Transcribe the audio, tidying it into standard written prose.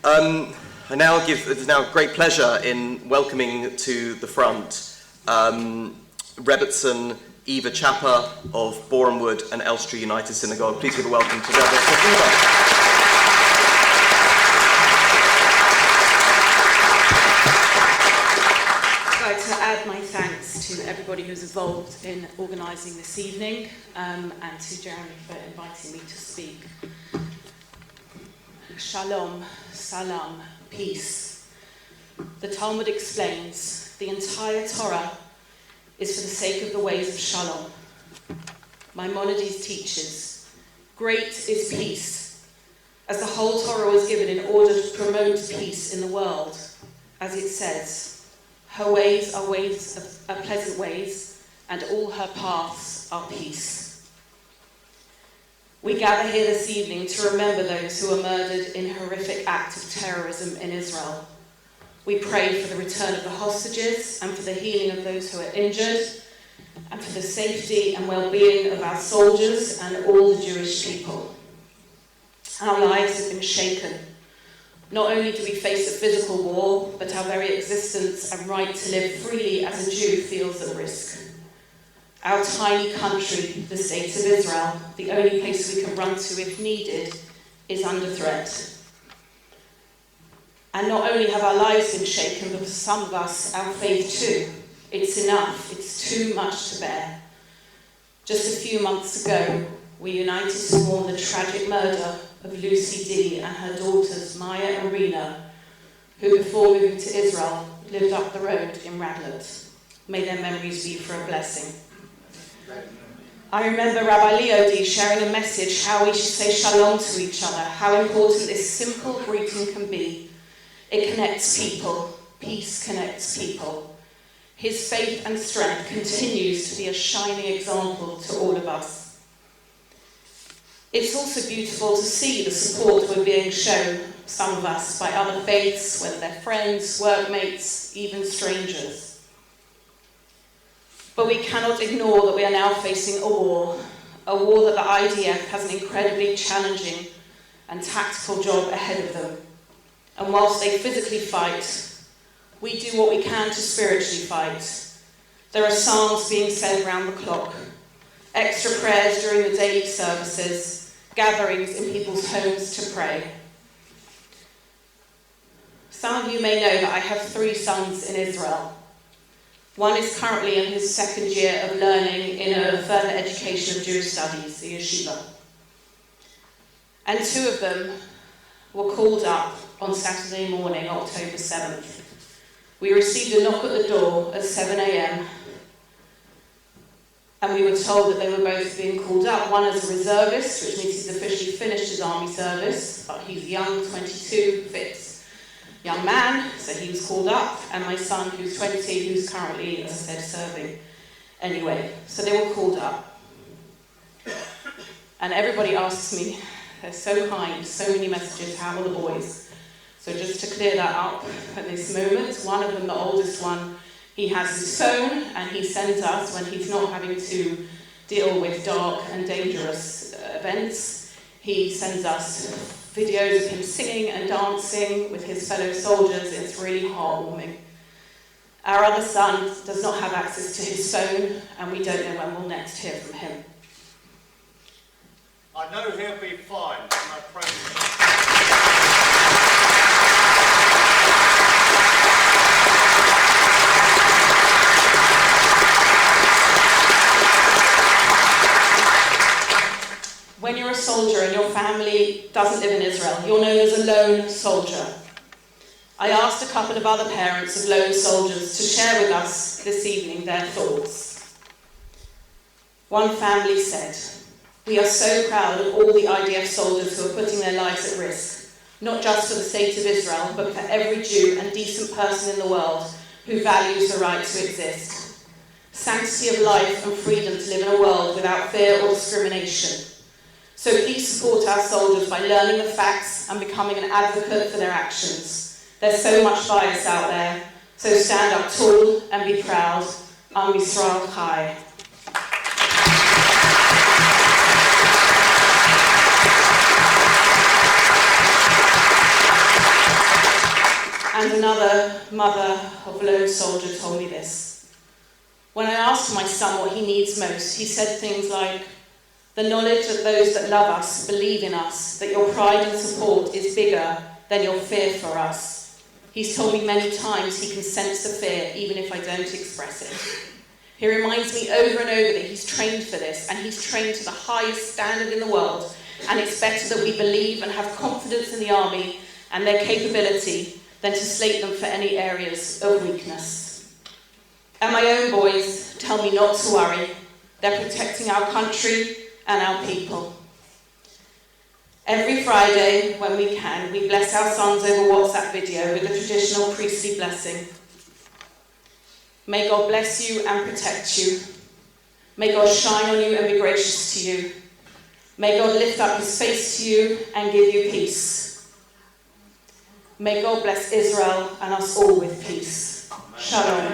It is now a great pleasure in welcoming to the front Rebbetzen Eva Chapper of Bournemouth and Elstree United Synagogue. Please give a welcome to Rebbetzen Eva. I'd like to add my thanks to everybody who's involved in organising this evening and to Jeremy for inviting me to speak. Shalom, salam, peace. The Talmud explains the entire Torah is for the sake of the ways of shalom. Maimonides teaches, great is peace, as the whole Torah was given in order to promote peace in the world. As it says, her ways are pleasant ways, and all her paths are peace. We gather here this evening to remember those who were murdered in a horrific act of terrorism in Israel. We pray for the return of the hostages and for the healing of those who are injured, and for the safety and well-being of our soldiers and all the Jewish people. Our lives have been shaken. Not only do we face a physical war, but our very existence and right to live freely as a Jew feels at risk. Our tiny country, the state of Israel, the only place we can run to if needed, is under threat. And not only have our lives been shaken, but for some of us, our faith too. It's enough, it's too much to bear. Just a few months ago, we united to mourn the tragic murder of Lucy D. and her daughters Maya and Rena, who before moving to Israel lived up the road in Radlett. May their memories be for a blessing. I remember Rabbi Leo D. sharing a message how we should say shalom to each other, how important this simple greeting can be. It connects people. Peace connects people. His faith and strength continues to be a shining example to all of us. It's also beautiful to see the support we're being shown, some of us, by other faiths, whether they're friends, workmates, even strangers. But we cannot ignore that we are now facing a war that the IDF has an incredibly challenging and tactical job ahead of them. And whilst they physically fight, we do what we can to spiritually fight. There are psalms being said around the clock, extra prayers during the daily services, gatherings in people's homes to pray. Some of you may know that I have 3 sons in Israel. One is currently in his 2nd year of learning in a further education of Jewish studies, the yeshiva. And 2 of them were called up on Saturday morning, October 7th. We received a knock at the door at 7 a.m. and we were told that they were both being called up, one as a reservist, which means he's officially finished his army service, but he's young, 22, fit young man, so he was called up, and my son, who's 20, who's currently, as I said, serving. Anyway, so they were called up. And everybody asks me, they're so kind, so many messages, how are the boys? So just to clear that up at this moment, one of them, the oldest one, he has his phone, and he sends us, when he's not having to deal with dark and dangerous events, he sends us videos of him singing and dancing with his fellow soldiers. It's really heartwarming. Our other son does not have access to his phone, and we don't know when we'll next hear from him. I know he'll be fine, and I pray for him. When you're a soldier and your family doesn't live in Israel, you're known as a lone soldier. I asked a couple of other parents of lone soldiers to share with us this evening their thoughts. One family said, "We are so proud of all the IDF soldiers who are putting their lives at risk, not just for the state of Israel, but for every Jew and decent person in the world who values the right to exist. Sanctity of life and freedom to live in a world without fear or discrimination. So please support our soldiers by learning the facts and becoming an advocate for their actions. There's so much bias out there, so stand up tall and be proud. Am Yisrael Chai." And another mother of a lone soldier told me this. When I asked my son what he needs most, he said things like, "The knowledge that those that love us believe in us, that your pride and support is bigger than your fear for us." He's told me many times he can sense the fear even if I don't express it. He reminds me over and over that he's trained for this, and he's trained to the highest standard in the world, and it's better that we believe and have confidence in the army and their capability than to slate them for any areas of weakness. And my own boys tell me not to worry. They're protecting our country and our people. Every Friday, when we can, we bless our sons over WhatsApp video with a traditional priestly blessing. May God bless you and protect you. May God shine on you and be gracious to you. May God lift up his face to you and give you peace. May God bless Israel and us all with peace. Shalom.